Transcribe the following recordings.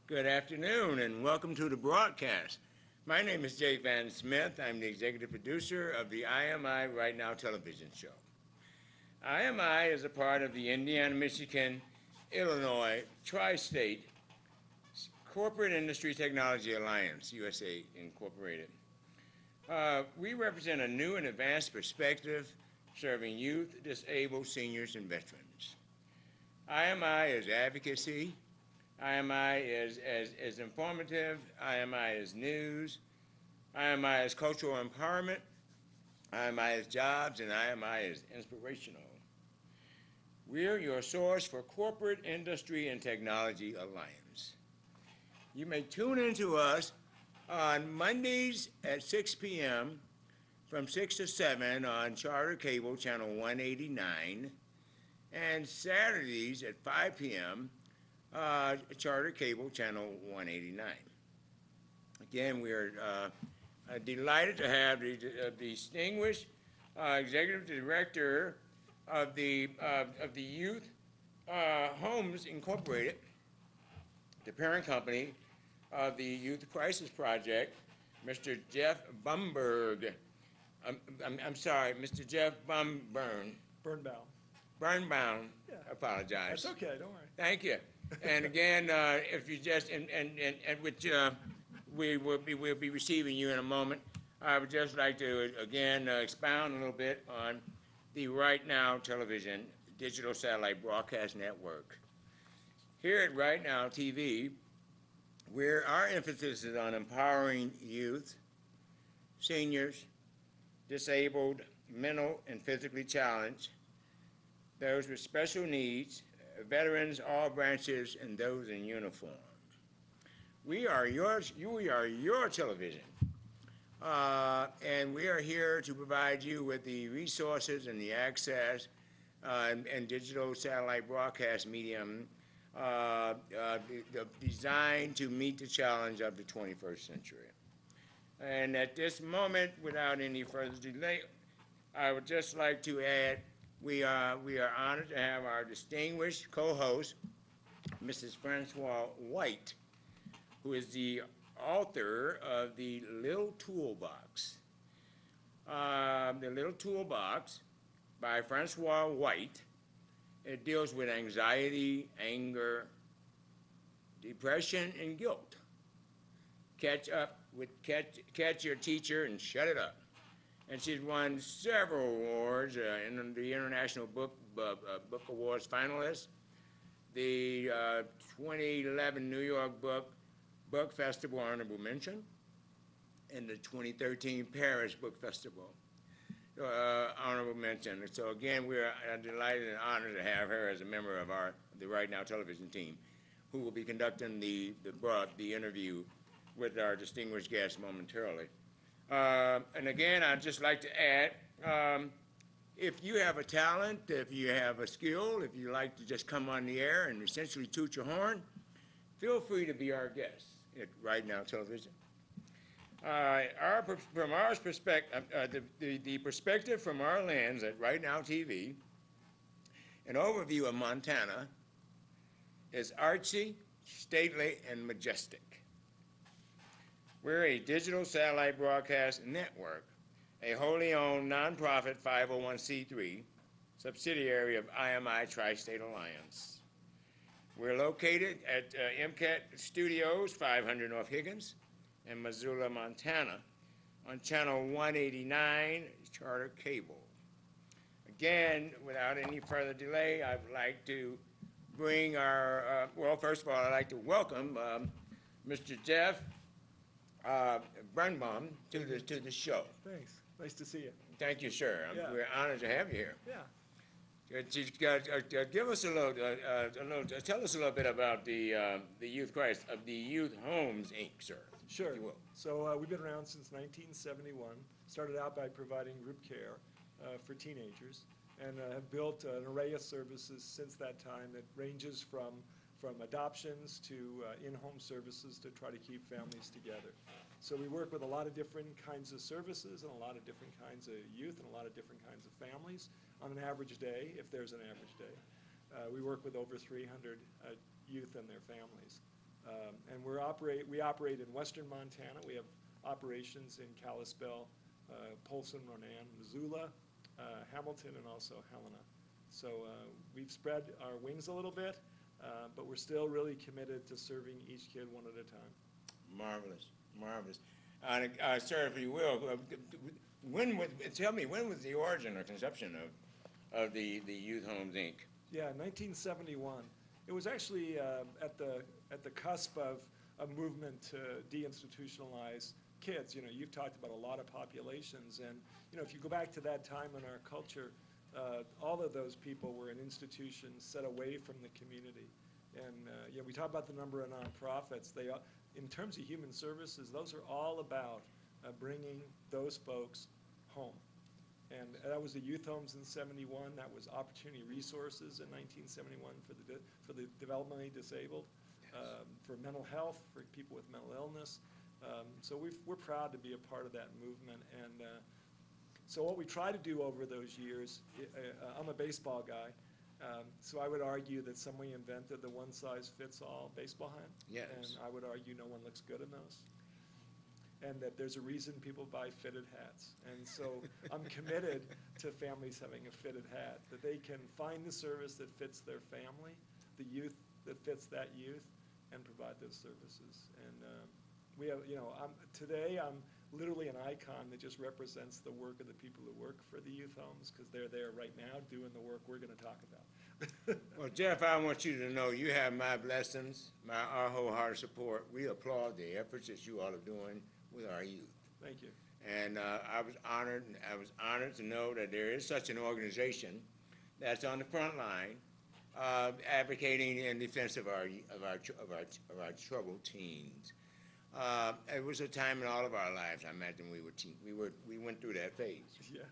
Good afternoon and welcome to the broadcast. My name is Jay Van Smith. I'm the executive producer of the IMI Right Now television show. IMI is a part of the Indiana, Michigan, Illinois Tri-State Corporate Industry Technology Alliance, USA Incorporated. We represent a new and advanced perspective serving youth, disabled, seniors, and veterans. IMI is advocacy. IMI is informative. IMI is news. IMI is cultural empowerment. IMI is jobs, and IMI is inspirational. We're your source for corporate industry and technology alliance. You may tune into us on Mondays at 6 p.m. from 6 to 7 on Charter Cable Channel 189, and Saturdays at 5 p.m. Charter Cable Channel 189. Again, we are delighted to have the distinguished Executive Director of the Youth Homes Incorporated, the parent company of the Youth Crisis Project, Mr. Geoff Bumberg. I'm sorry, Mr. Geoff Birnbaum. Birnbaum. Yeah. I apologize. That's okay, don't worry. Thank you. And again, if you just which we'll be receiving you in a moment. I would just like to again expound a little bit on the Right Now Television Digital Satellite Broadcast Network. Here at Right Now TV, where our emphasis is on empowering youth, seniors, disabled, mental and physically challenged, those with special needs, veterans, all branches, and those in uniform. We are your television, and we are here to provide you with the resources and the access and digital satellite broadcast medium designed to meet the challenge of the 21st century. And at this moment, without any further delay, I would just like to add we are honored to have our distinguished co-host, Mrs. Francois White, who is the author of the Little Toolbox. The Little Toolbox by Francois White. It deals with anxiety, anger, depression, and guilt. Catch your teacher and shut it up. And she's won several awards in the International Book Awards finalist, the 2011 New York Book Festival honorable mention, and the 2013 Paris Book Festival honorable mention. So again, we are delighted and honored to have her as a member of the Right Now television team, who will be conducting the interview with our distinguished guest momentarily. And again, I'd just like to add, if you have a talent, if you have a skill, if you like to just come on the air and essentially toot your horn, feel free to be our guest at Right Now Television. From our perspective, the perspective from our lens at Right Now TV, an overview of Montana is artsy, stately, and majestic. We're a digital satellite broadcast network, a wholly owned nonprofit 501c3 subsidiary of IMI Tri-State Alliance. We're located at MCAT Studios, 500 North Higgins, in Missoula, Montana, on Channel 189 Charter Cable. Again, without any further delay, I'd like to bring our, well, first of all, I'd like to welcome Mr. Geoff Birnbaum to the show. Thanks. Nice to see you. Thank you, sir. Yeah. We're honored to have you here. Yeah. Give us tell us a little bit about the Youth Christ of the Youth Homes, Inc., sir. Sure. If you will. So we've been around since 1971. Started out by providing group care for teenagers, and have built an array of services since that time that ranges from adoptions to in-home services to try to keep families together. So we work with a lot of different kinds of services and a lot of different kinds of youth and a lot of different kinds of families on an average day, if there's an average day. We work with over 300 youth and their families. And we operate in western Montana. We have operations in Kalispell, Polson, Ronan, Missoula, Hamilton, and also Helena. So we've spread our wings a little bit, but we're still really committed to serving each kid one at a time. Marvelous, marvelous. Sir, if you will, tell me, when was the origin or conception of the Youth Homes, Inc.? Yeah, 1971. It was actually at the cusp of a movement to deinstitutionalize kids. You know, you've talked about a lot of populations, and you know, if you go back to that time in our culture, all of those people were in institutions set away from the community. And you know, we talk about the number of nonprofits. In terms of human services, those are all about bringing those folks home. And that was the Youth Homes in '71. That was Opportunity Resources in 1971 for the developmentally disabled, for mental health, for people with mental illness. So we're proud to be a part of that movement. And so what we try to do over those years, I'm a baseball guy, so I would argue that somebody invented the one-size-fits-all baseball hat. Yes. And I would argue no one looks good in those. And that there's a reason people buy fitted hats. And so I'm committed to families having a fitted hat, that they can find the service that fits their family, the youth that fits that youth, and provide those services. And we have, you know, today I'm literally an icon that just represents the work of the people who work for the youth homes, because they're there right now doing the work we're going to talk about. Well, Geoff, I want you to know you have my blessings, our wholehearted support. We applaud the efforts that you all are doing with our youth. Thank you. And I was honored to know that there is such an organization that's on the front line, advocating in defense of our troubled teens. It was a time in all of our lives, I imagine we went through that phase. Yeah.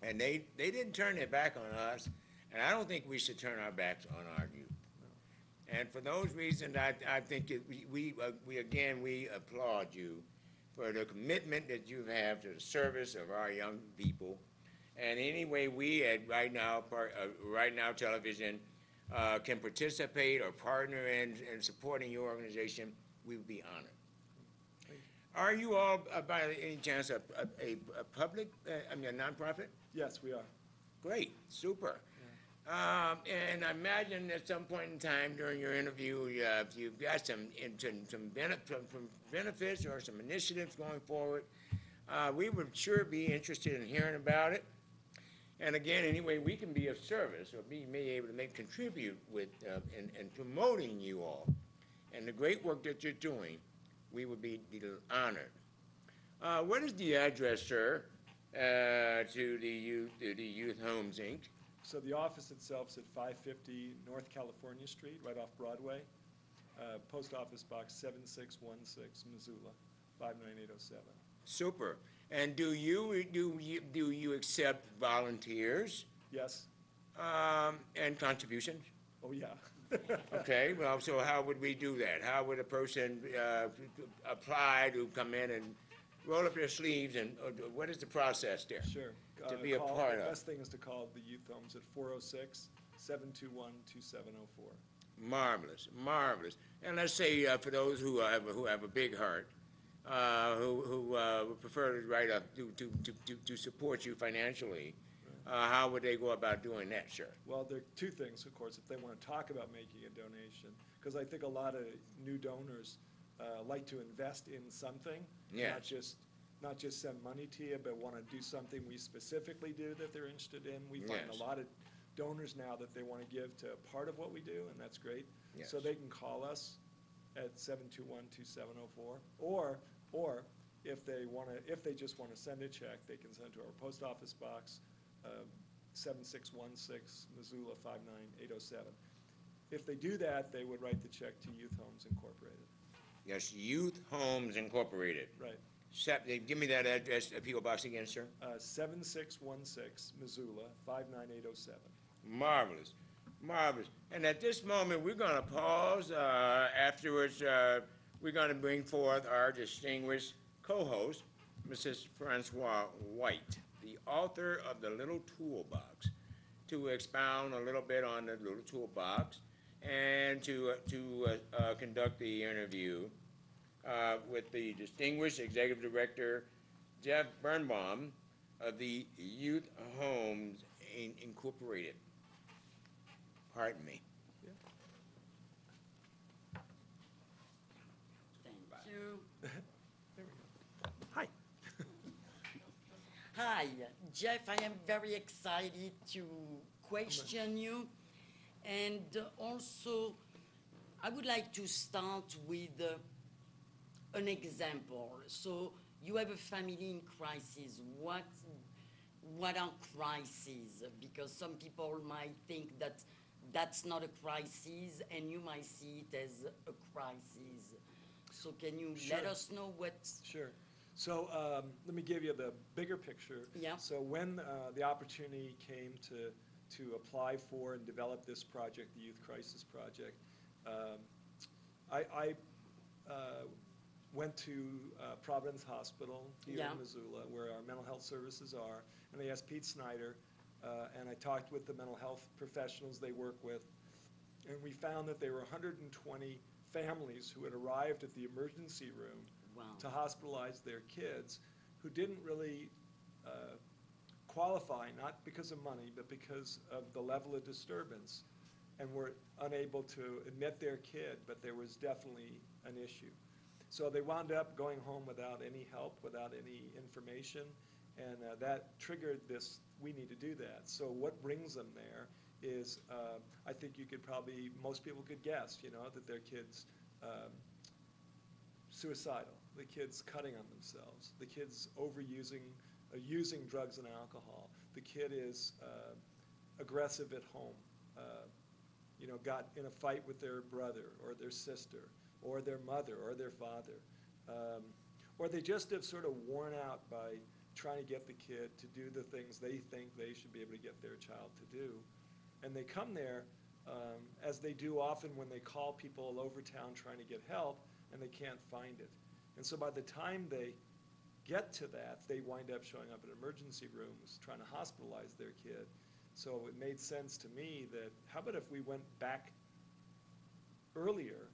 And they didn't turn their back on us, and I don't think we should turn our backs on our youth. No. And for those reasons, I think we applaud you for the commitment that you have to the service of our young people. And any way we at Right Now Television can participate or partner in supporting your organization, we would be honored. Are you all, by any chance, a public, a nonprofit? Yes, we are. Great, super. Yeah. And I imagine at some point in time during your interview, you've got some benefits or some initiatives going forward. We would sure be interested in hearing about it. And again, any way we can be of service or be able to contribute with in promoting you all and the great work that you're doing, we would be honored. What is the address, sir, to the Youth Homes, Inc.? So the office itself is at 550 North California Street, right off Broadway. Post office box 7616, Missoula, 59807. Super. And do you accept volunteers? Yes. And contributions? Oh yeah. Okay, well, so how would we do that? How would a person apply to come in and roll up their sleeves, and what is the process there? Sure. To be a part of. The best thing is to call the Youth Homes at 406-721-2704. Marvelous, marvelous. And let's say for those who have a big heart, who would prefer to write up to support you financially, how would they go about doing that, sir? Well, there are two things, of course, if they want to talk about making a donation, because I think a lot of new donors like to invest in something, yes. not just send money to you, but want to do something we specifically do that they're interested in. We find yes. a lot of donors now that they want to give to part of what we do, and that's great. Yes. So they can call us at 721-2704, or if they just want to send a check, they can send to our post office box 7616 Missoula 59807. If they do that, they would write the check to Youth Homes Incorporated. Yes, Youth Homes Incorporated. Right. Give me that address, P.O. Box again, sir. 7616 Missoula 59807. Marvelous, marvelous. And at this moment, we're going to pause. Afterwards, we're going to bring forth our distinguished co-host, Mrs. Francois White, the author of The Little Toolbox, to expound a little bit on the Little Toolbox and to conduct the interview with the distinguished Executive Director, Geoff Birnbaum, of the Youth Homes Incorporated. Pardon me. Thank you. There we go. Hi. Hi, Geoff. I am very excited to question you. And also, I would like to start with an example. So you have a family in crisis. What are crises? Because some people might think that that's not a crisis, and you might see it as a crisis. So can you let Sure. us know what? Sure. So let me give you the bigger picture. Yeah. So when the opportunity came to apply for and develop this project, the Youth Crisis Project, I went to Providence Hospital here Yeah. in Missoula, where our mental health services are, and they asked Pete Snyder, and I talked with the mental health professionals they work with, and we found that there were 120 families who had arrived at the emergency room Wow. to hospitalize their kids who didn't really qualify, not because of money, but because of the level of disturbance, and were unable to admit their kid, but there was definitely an issue. So they wound up going home without any help, without any information, and that triggered this, we need to do that. So what brings them there is, I think you could probably, most people could guess, that their kid's suicidal, the kid's cutting on themselves, the kid's overusing, using drugs and alcohol, the kid is aggressive at home, got in a fight with their brother or their sister or their mother or their father, or they just have sort of worn out by trying to get the kid to do the things they think they should be able to get their child to do. And they come there, as they do often when they call people all over town trying to get help, and they can't find it. And so by the time they get to that, they wind up showing up in emergency rooms trying to hospitalize their kid. So it made sense to me that, how about if we went back earlier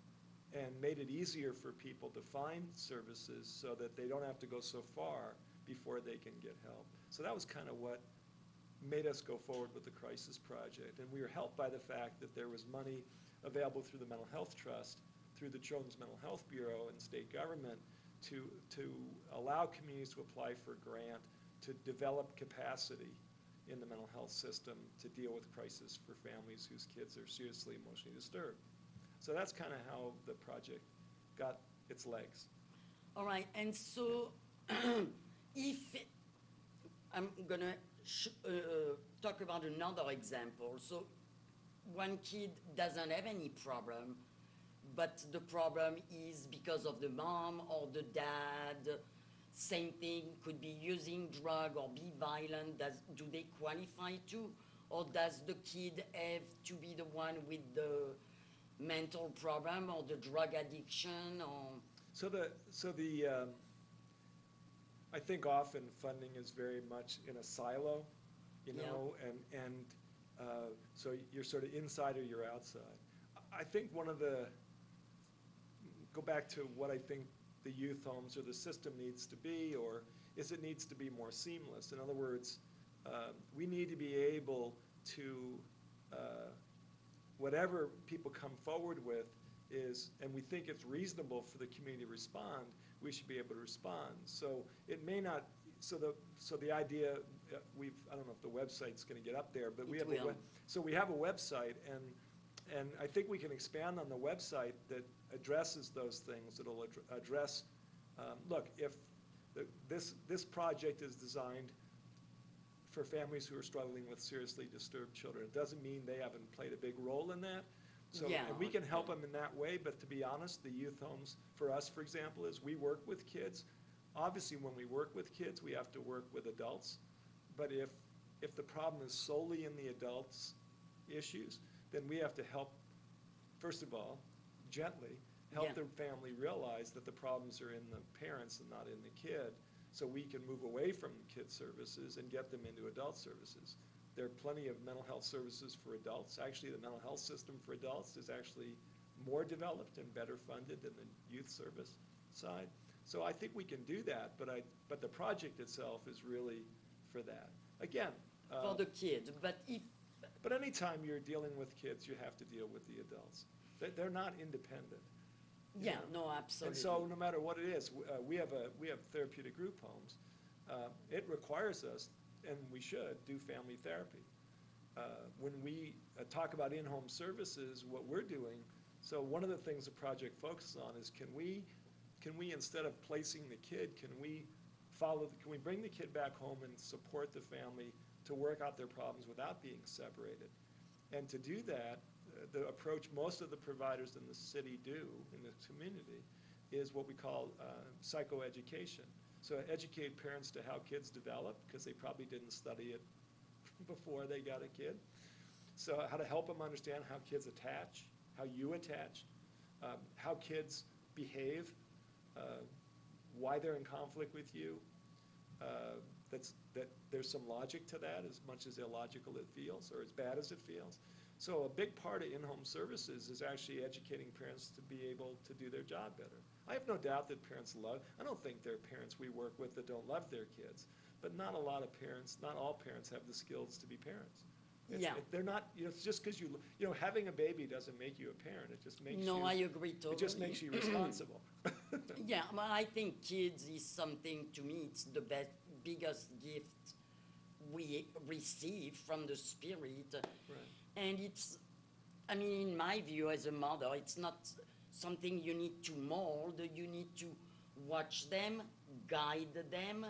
and made it easier for people to find services so that they don't have to go so far before they can get help. So that was kind of what made us go forward with the Crisis Project. And we were helped by the fact that there was money available through the Mental Health Trust, through the Children's Mental Health Bureau and state government to allow communities to apply for a grant to develop capacity in the mental health system to deal with crisis for families whose kids are seriously emotionally disturbed. So that's kind of how the project got its legs. All right, and so if I'm gonna talk about another example. So one kid doesn't have any problem, but the problem is because of the mom or the dad. Same thing, could be using drug or be violent. Do they qualify too? Or does the kid have to be the one with the mental problem or the drug addiction? Or I think often funding is very much in a silo, and so you're sort of inside or you're outside. I think go back to what I think the youth homes or the system needs to be, or is it needs to be more seamless. In other words, we need to be able to, whatever people come forward with is, and we think it's reasonable for the community to respond, we should be able to respond. So it may not, so the idea, I don't know if the website's gonna get up there, but we have so we have a website, and I think we can expand on the website that addresses those things. It'll address, look, if this project is designed for families who are struggling with seriously disturbed children. It doesn't mean they haven't played a big role in that. So, Yeah. and we can help them in that way, but to be honest, the youth homes, for us, for example, is we work with kids. Obviously, when we work with kids, we have to work with adults. But if the problem is solely in the adults' issues, then we have to help, first of all, gently, help Yeah. the family realize that the problems are in the parents and not in the kid, so we can move away from kid services and get them into adult services. There are plenty of mental health services for adults. Actually, the mental health system for adults is actually more developed and better funded than the youth service side. So I think we can do that, but the project itself is really for that. Again, For the kids, but anytime you're dealing with kids, you have to deal with the adults. They're not independent. you yeah, know. no, absolutely. And so no matter what it is, we have therapeutic group homes. It requires us, and we should, do family therapy. When we talk about in-home services, what we're doing, so one of the things the project focuses on is can we, instead of placing the kid, can we bring the kid back home and support the family to work out their problems without being separated? And to do that, the approach most of the providers in the city do, in the community, is what we call psychoeducation. So educate parents to how kids develop, because they probably didn't study it before they got a kid. So how to help them understand how kids attach, how you attach, how kids behave, why they're in conflict with you. That there's some logic to that, as much as illogical it feels, or as bad as it feels. So a big part of in-home services is actually educating parents to be able to do their job better. I have no doubt that I don't think there are parents we work with that don't love their kids, but not all parents have the skills to be parents. They're not, it's just because having a baby doesn't make you a parent, it just makes you. No, I agree totally. It just makes you responsible. Yeah, but I think kids is something, to me, it's the biggest gift we receive from the Spirit. Right. And in my view as a mother, it's not something you need to mold. You need to watch them, guide them,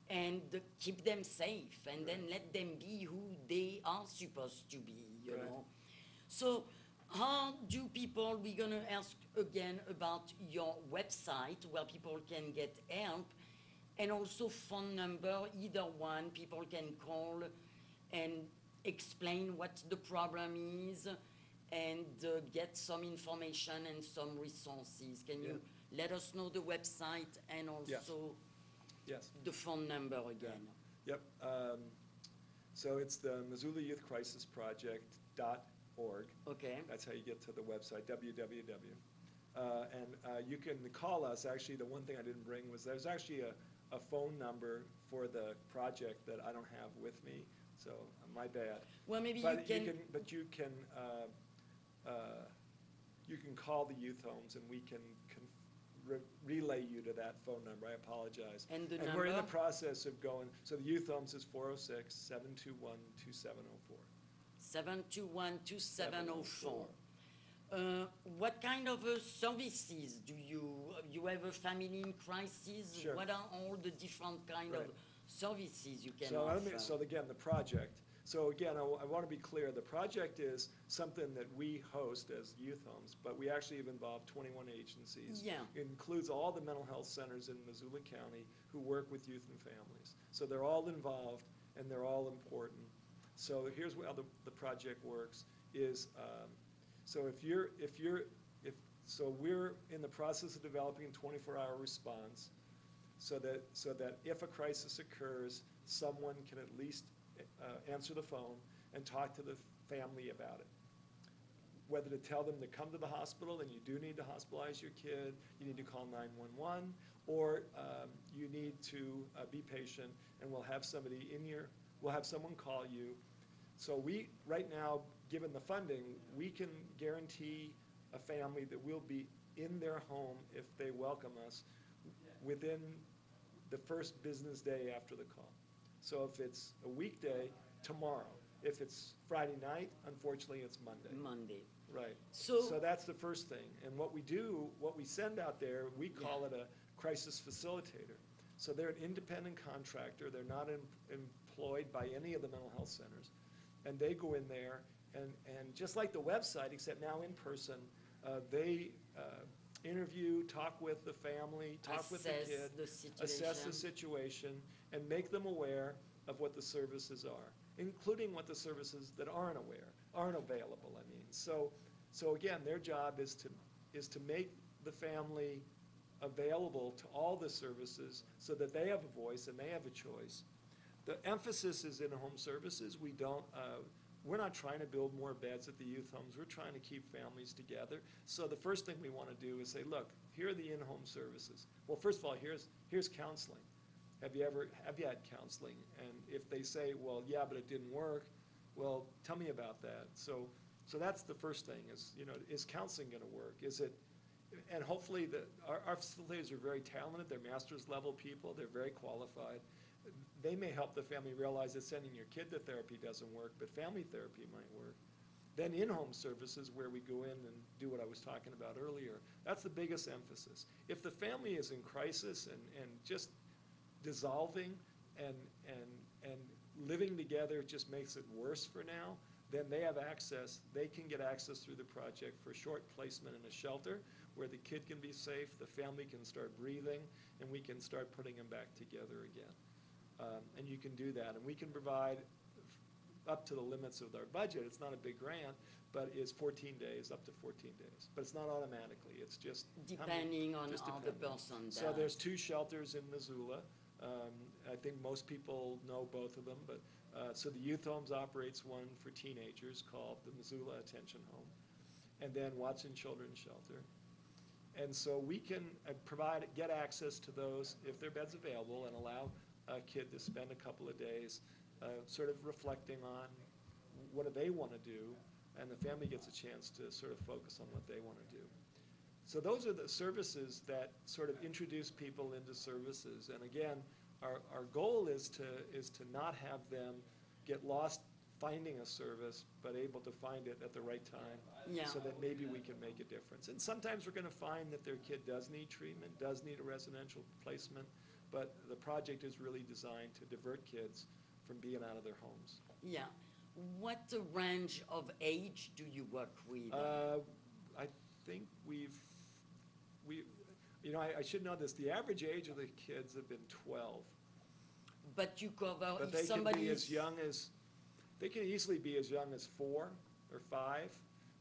and keep them safe, and then let them be who they are supposed to be, you know. So how do people, we're going to ask again about your website where people can get help, and also phone number, either one, people can call and explain what the problem is and get some information and some resources. Can you let us know the website and also Yes. the phone number again? Yep. So it's the Missoula Youth Crisis Project.org. Okay. That's how you get to the website, www. And you can call us. Actually, the one thing I didn't bring was there's actually a phone number for the project that I don't have with me, so my bad. Well, maybe But you can. But you can call the youth homes, and we can relay you to that phone number. I apologize. And the we're in the number? process of going. So the youth homes is 406-721-2704. 721-2704. What kind of services do you have a family in crisis? Sure. What are all the different kind of Right. services you can So, offer? so again, the project. So again, I want to be clear. The project is something that we host as youth homes, but we actually have involved 21 agencies. Yeah. It includes all the mental health centers in Missoula County who work with youth and families. So they're all involved, and they're all important. So here's how the project works is, so we're in the process of developing a 24-hour response so that if a crisis occurs, someone can at least answer the phone and talk to the family about it. Whether to tell them to come to the hospital and you do need to hospitalize your kid, you need to call 911, or you need to be patient, and we'll have someone call you. So right now, given the funding, we can guarantee a family that we'll be in their home if they welcome us within the first business day after the call. So if it's a weekday, tomorrow. If it's Friday night, unfortunately, it's Monday. Monday. Right. So that's the first thing. And what we send out there, we call it a crisis facilitator. So they're an independent contractor. They're not employed by any of the mental health centers. And they go in there, and just like the website, except now in person, they interview, talk with the family, talk with the kid, assess the situation, and make them aware of what the services are, including what the services that aren't available. So again, their job is to make the family available to all the services so that they have a voice and they have a choice. The emphasis is in-home services. We're not trying to build more beds at the youth homes. We're trying to keep families together. So the first thing we want to do is say, look, here are the in-home services. Well, first of all, here's counseling. Have you had counseling? And if they say, well, yeah, but it didn't work, well, tell me about that. So that's the first thing is counseling going to work? And hopefully our facilitators are very talented. They're master's level people. They're very qualified. They may help the family realize that sending your kid to therapy doesn't work, but family therapy might work. Then in-home services, where we go in and do what I was talking about earlier, that's the biggest emphasis. If the family is in crisis and just dissolving and living together just makes it worse for now, then they can get access through the project for short placement in a shelter where the kid can be safe, the family can start breathing, and we can start putting them back together again. And you can do that. And we can provide up to the limits of our budget. It's not a big grant, but it's 14 days, up to 14 days. But it's not automatically. It's just depending on how the person does. So there's 2 shelters in Missoula. I think most people know both of them. But so the youth homes operates one for teenagers called the Missoula Attention Home, and then Watson Children's Shelter. And so we can get access to those if their bed's available and allow a kid to spend a couple of days sort of reflecting on what do they want to do, and the family gets a chance to sort of focus on what they want to do. So those are the services that sort of introduce people into services. And again, our goal is to not have them get lost finding a service, but able to find it at the right time, so that maybe we can make a difference. And sometimes we're going to find that their kid does need treatment, does need a residential placement, but the project is really designed to divert kids from being out of their homes. Yeah. What range of age do you work with? I think I should know this. The average age of the kids have been 12. But you cover, But if they can somebody be is... as young as, they can easily be as young as 4 or 5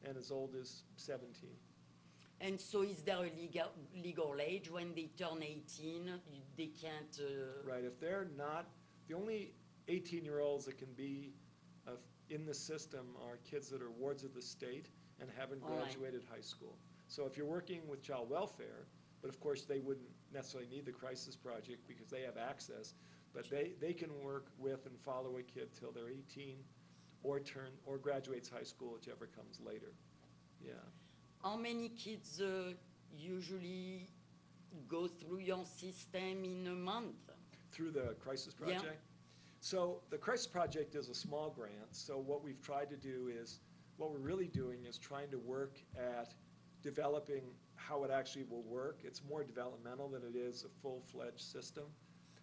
and as old as 17. And so is there a legal age when they turn 18? They can't... Right, if they're not, the only 18-year-olds that can be in the system are kids that are wards of the state and haven't graduated high school. So if you're working with child welfare, but of course they wouldn't necessarily need the crisis project because they have access, but they can work with and follow a kid till they're 18 or graduates high school, whichever comes later. Yeah. How many kids usually go through your system in a month? Through the crisis project? Yeah. So the crisis project is a small grant. So what we've tried to do is, what we're really doing is trying to work at developing how it actually will work. It's more developmental than it is a full-fledged system.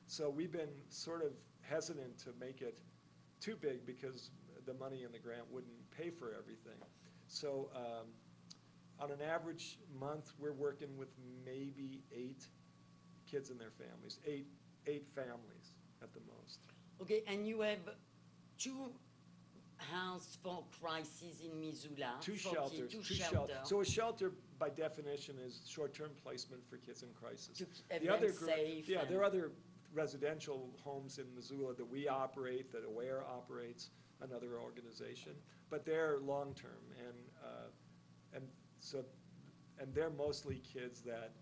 So we've been sort of hesitant to make it too big because the money in the grant wouldn't pay for everything. So on an average month, we're working with maybe 8 kids and their families, eight families at the most. Okay, and you have 2 houses for crisis in Missoula. 2 for shelters. kids, 2 shelters. So a shelter, by definition, is short-term placement for kids in crisis. To keep The them other group, safe yeah, and- there are other residential homes in Missoula that we operate, that AWARE operates, another organization, but they're long-term, and they're mostly kids that,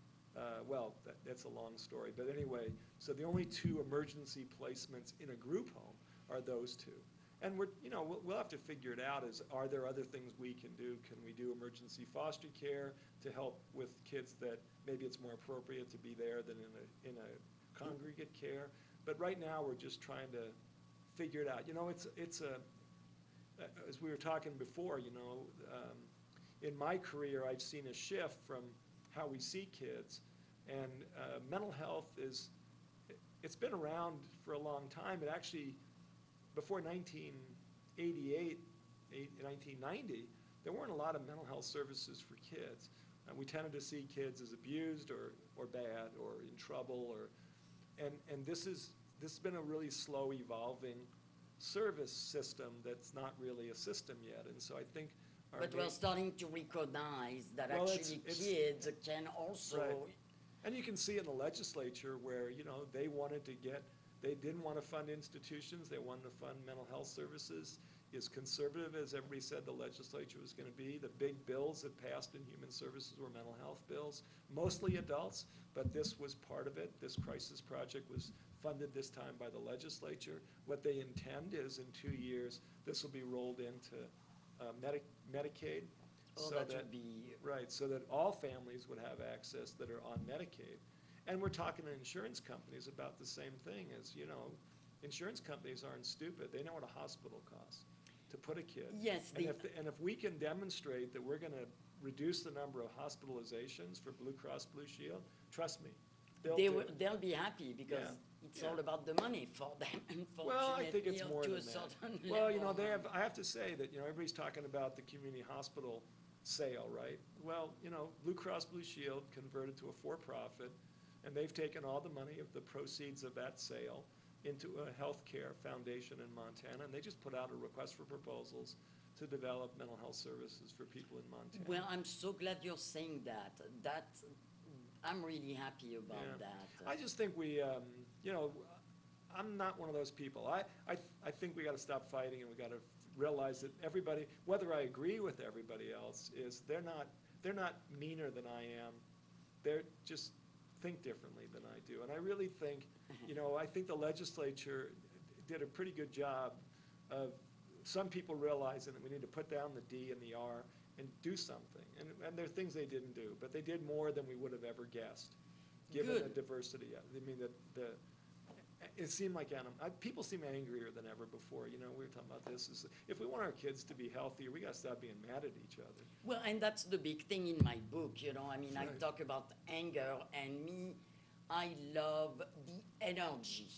that's a long story, but anyway, so the only 2 emergency placements in a group home are those 2. And we'll have to figure it out, are there other things we can do? Can we do emergency foster care to help with kids that maybe it's more appropriate to be there than in a congregate care? But right now, we're just trying to figure it out. As we were talking before, in my career, I've seen a shift from how we see kids, and mental health it's been around for a long time. It actually, before 1988, 1990, there weren't a lot of mental health services for kids. And we tended to see kids as abused or bad or in trouble, and this has been a really slow evolving service system that's not really a system yet. And so I think But we're starting to recognize that Well, actually kids can also... Right. And you can see in the legislature where, they wanted to get They didn't want to fund institutions, they wanted to fund mental health services. As conservative as everybody said the legislature was going to be, the big bills that passed in human services were mental health bills, mostly adults, but this was part of it. This crisis project was funded this time by the legislature. What they intend is in 2 years, this will be rolled into Medicaid. Oh, so that would be, Right, so that all families would have access that are on Medicaid. And we're talking to insurance companies about the same thing as, insurance companies aren't stupid. They know what a hospital costs to put a kid. yes, And if we can demonstrate that we're gonna reduce the number of hospitalizations for Blue Cross Blue Shield, trust me, they'll do it. they'll be happy because Yeah, it's yeah. all about the money for them, Well, I think it's unfortunately, more to than a that. certain Well, level. I have to say that, everybody's talking about the community hospital sale, right? Well, Blue Cross Blue Shield converted to a for-profit, and they've taken all the money of the proceeds of that sale into a healthcare foundation in Montana, and they just put out a request for proposals to develop mental health services for people in Montana. Well, I'm so glad you're saying that. I'm really happy about Yeah. that. I just think I'm not one of those people. I think we gotta stop fighting and we gotta realize that everybody, whether I agree with everybody else, is they're not meaner than I am. They're just think differently than I do. And I really think, I think the legislature did a pretty good job of some people realizing that we need to put down the D and the R and do something. And there are things they didn't do, but they did more than we would have ever guessed, given the Good. diversity. I mean, it seemed like people seem angrier than ever before. We were talking about this. If we want our kids to be healthier, we got to stop being mad at each other. Well, and that's the big thing in my book, I mean, I Right. talk about anger, and me, I love the energy.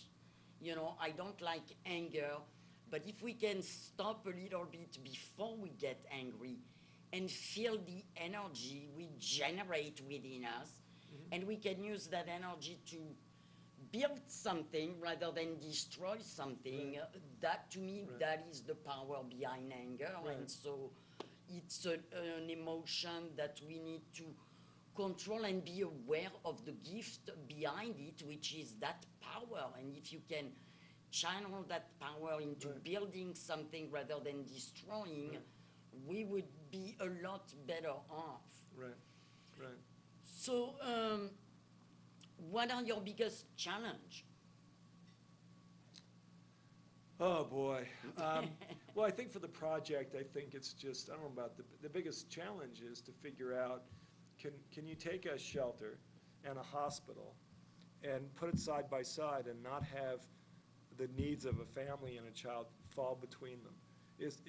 I don't like anger, but if we can stop a little bit before we get angry and feel the energy we generate within us, and we can use that energy to build something rather than destroy something, that to me, Right. that is the power behind anger. Right. And so it's an emotion that we need to control and be aware of the gift behind it, which is that power. And if you can channel that power into Right. building something rather than destroying, Right. we would be a lot better off. Right, right. So, what are your biggest challenge? Oh, boy. Well, I think for the project, I think it's just, I don't know about, the biggest challenge is to figure out, can you take a shelter and a hospital and put it side by side and not have the needs of a family and a child fall between them? Is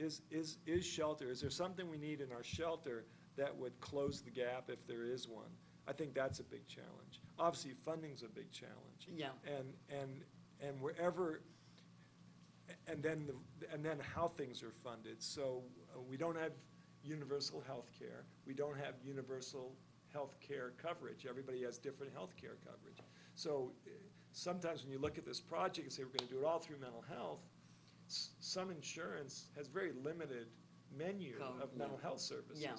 shelter, is there something we need in our shelter that would close the gap if there is one? I think that's a big challenge. Obviously, funding's a big challenge. Yeah. And wherever, and then how things are funded. So we don't have universal health care. We don't have universal health care coverage. Everybody has different health care coverage. So sometimes when you look at this project and say we're going to do it all through mental health, some insurance has very limited menu of mental health services. Yeah.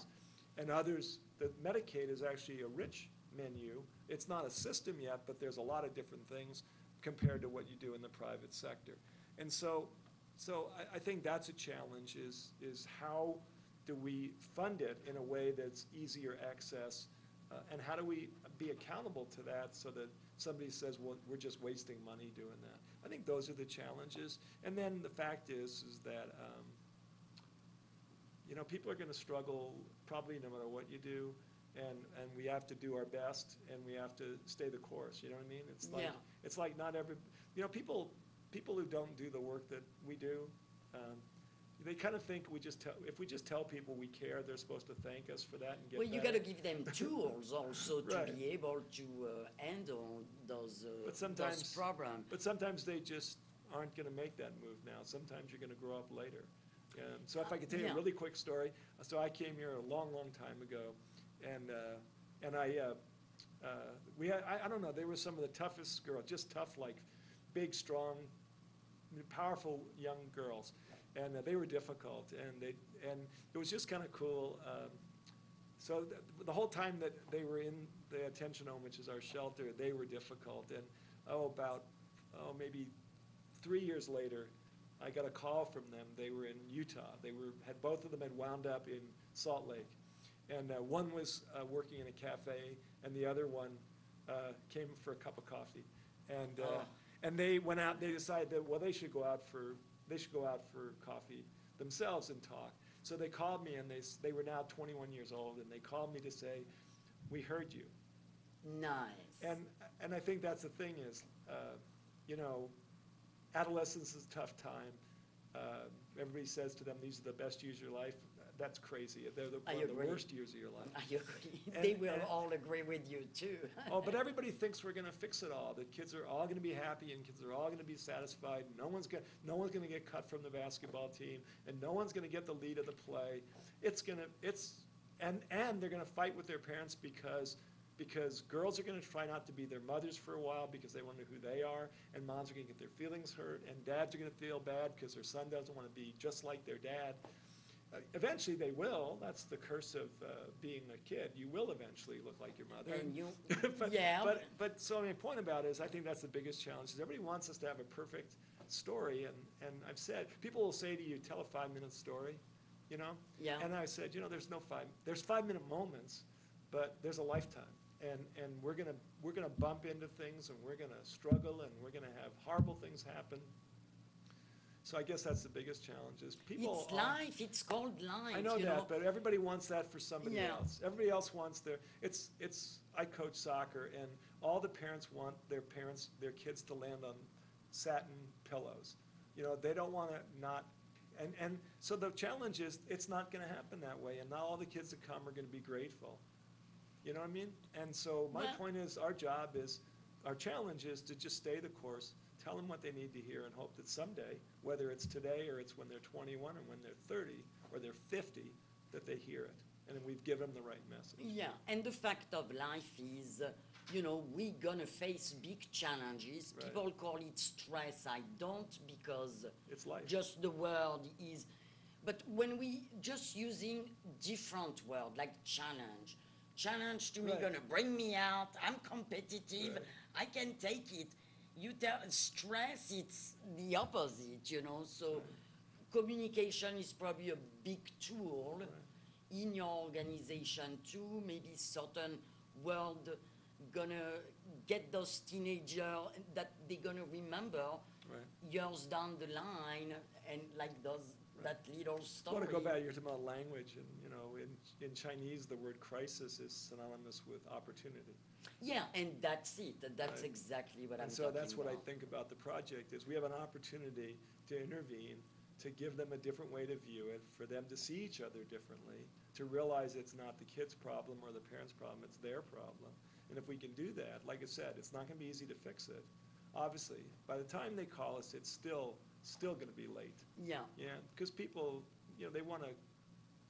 And others, the Medicaid is actually a rich menu. It's not a system yet, but there's a lot of different things compared to what you do in the private sector. And so I think that's a challenge, is how do we fund it in a way that's easier access, and how do we be accountable to that so that somebody says, well, we're just wasting money doing that. I think those are the challenges. And then the fact is that, people are gonna struggle probably no matter what you do, and we have to do our best, and we have to stay the course, you know what I mean? Yeah. It's like not every, people who don't do the work that we do, they kind of think if we just tell people we care, they're supposed to thank us for that and get Well, you better. got to give them tools also to Right. be able to handle those problems. But sometimes they just aren't gonna make that move now. Sometimes you're gonna grow up later. So if I could tell you a Yeah. really quick story. So I came here a long, long time ago, and I don't know, they were some of the toughest girls, just tough, like big, strong, powerful young girls. And they were difficult, and it was just kind of cool. So the whole time that they were in the attention home, which is our shelter, they were difficult. And maybe 3 years later, I got a call from them. They were in Utah. Both of them had wound up in Salt Lake. And one was working in a cafe, and the other one came for a cup of coffee. And they went out. They decided that they should go out for coffee themselves and talk. So they called me, and they were now 21 years old, and they called me to say, "We heard you." Nice. And I think that's the thing is, adolescence is a tough time. Everybody says to them, "These are the best years of your life." That's crazy. They're one of the worst years of your life. I agree. They will all agree with you too. But everybody thinks we're going to fix it all. That kids are all going to be happy and kids are all going to be satisfied. No one's going to get cut from the basketball team, and no one's going to get the lead of the play. And they're going to fight with their parents because girls are going to try not to be their mothers for a while because they want to know who they are, and moms are going to get their feelings hurt, and dads are going to feel bad because their son doesn't want to be just like their dad. Eventually they will. That's the curse of being a kid. You will eventually look like your mother. And you, But so my point about it is I think that's the biggest challenge. Is everybody wants us to have a perfect story, and I've said, people will say to you, tell a 5-minute story, Yeah. And I said, there's 5-minute moments, but there's a lifetime. And we're gonna bump into things, and we're gonna struggle, and we're gonna have horrible things happen. So I guess that's the biggest challenge is people. It's life. It's called life. I know that, but everybody wants that for somebody Yeah. else. Everybody else wants I coach soccer, and all the parents want their kids to land on satin pillows. They don't want to not, and so the challenge is it's not going to happen that way, and not all the kids that come are going to be grateful. You know what I mean? And so my point is, our challenge is to just stay the course, tell them what they need to hear, and hope that someday, whether it's today or it's when they're 21 or when they're 30 or they're 50, that they hear it, and we've given them the right message. Yeah, and the fact of life is, we're gonna face big challenges. Right. People call it stress. I don't, because It's life. just the word is. But when we just using different word like challenge to me Right. gonna bring me out. I'm competitive. Right. I can take it. You tell stress, it's the opposite. So communication is probably a big tool in your organization too. Maybe certain world gonna get those teenagers that they're gonna remember years down the line, and like that little I story. want to go back, you're talking about language, and in Chinese the word crisis is synonymous with opportunity. Yeah, and that's it. That's Right. exactly what I'm And so talking that's what I about. think about the project, is we have an opportunity to intervene, to give them a different way to view it, for them to see each other differently, to realize it's not the kid's problem or the parent's problem, it's their problem. And if we can do that, like I said, it's not going to be easy to fix it. Obviously, by the time they call us, it's still going to be late. Yeah. Yeah, because people, they want to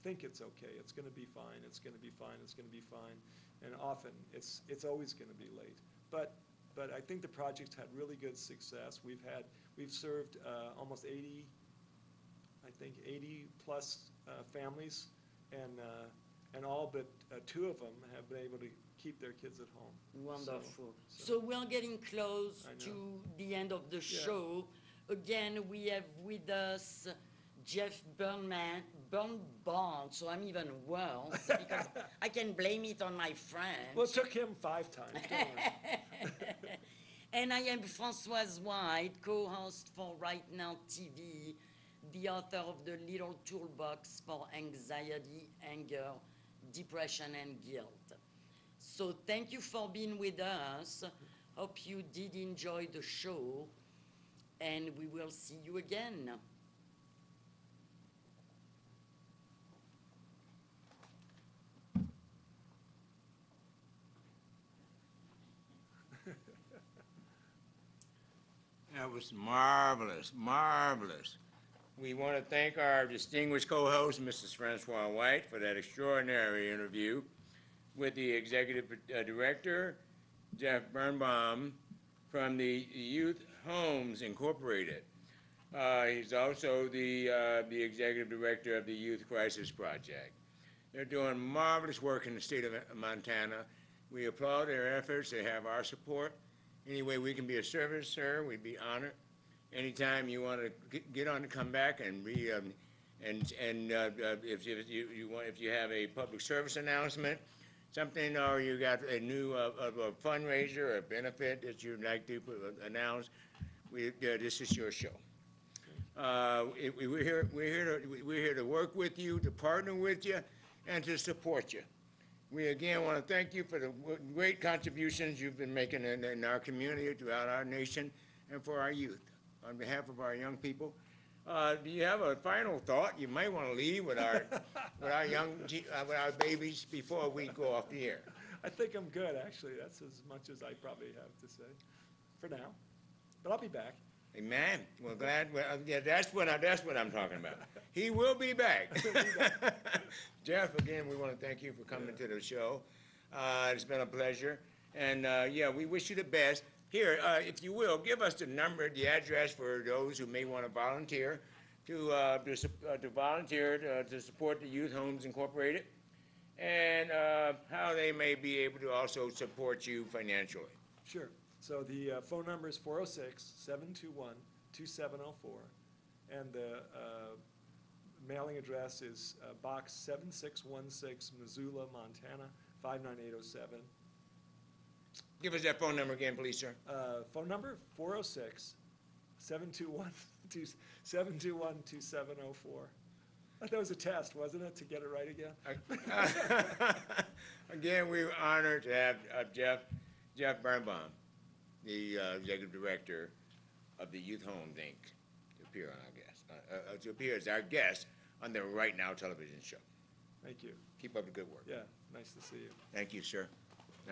think it's okay, it's going to be fine, it's going to be fine, it's going to be fine. And often, it's always going to be late. But I think the project's had really good success. We've served almost 80 plus families, and all but 2 of them have been able to keep their kids at home. Wonderful. So- So we're getting close I know. to the end of the Yeah. show. Again, we have with us Geoff Birnbaum, so I'm even worse because I can blame it on my French. Well, it took him 5 times, don't worry. And I am Françoise White, co-host for Right Now TV, the author of the Little Toolbox for Anxiety, Anger, Depression, and Guilt. So thank you for being with us. Hope you did enjoy the show, and we will see you again. That was marvelous, marvelous. We want to thank our distinguished co-host, Mrs. Francois White, for that extraordinary interview with the executive director, Geoff Birnbaum, from the Youth Homes Incorporated. He's also the executive director of the Youth Crisis Project. They're doing marvelous work in the state of Montana. We applaud their efforts. They have our support. Any way we can be of service, sir, we'd be honored. anytime you want to get on to come back and if you have a public service announcement, something, or you got a new a fundraiser or a benefit that you'd like to announce, this is your show. We're here to work with you, to partner with you, and to support you. We again want to thank you for the great contributions you've been making in our community, throughout our nation, and for our youth. On behalf of our young people, do you have a final thought you might want to leave with our with our babies before we go off the air? I think I'm good, actually. That's as much as I probably have to say for now. But I'll be back. Amen. Well, yeah, that's what I'm talking about. He will be back. Geoff, again, we want to thank you for coming to the show. It's been a pleasure. And, yeah, we wish you the best. Here, if you will, give us the number, the address for those who may want to volunteer to support the Youth Homes Incorporated, and how they may be able to also support you financially. Sure. So the phone number is 406-721-2704, and the mailing address is Box 7616, Missoula, Montana, 59807. Give us that phone number again, please, sir. Phone number 406-721-2704. That was a test, wasn't it, to get it right again? Again, we're honored to have Geoff Birnbaum, the executive director of the Youth Homes, Inc., to appear as our guest on the Right Now television show. Thank you. Keep up the good work. Yeah, nice to see you. Thank you, sir.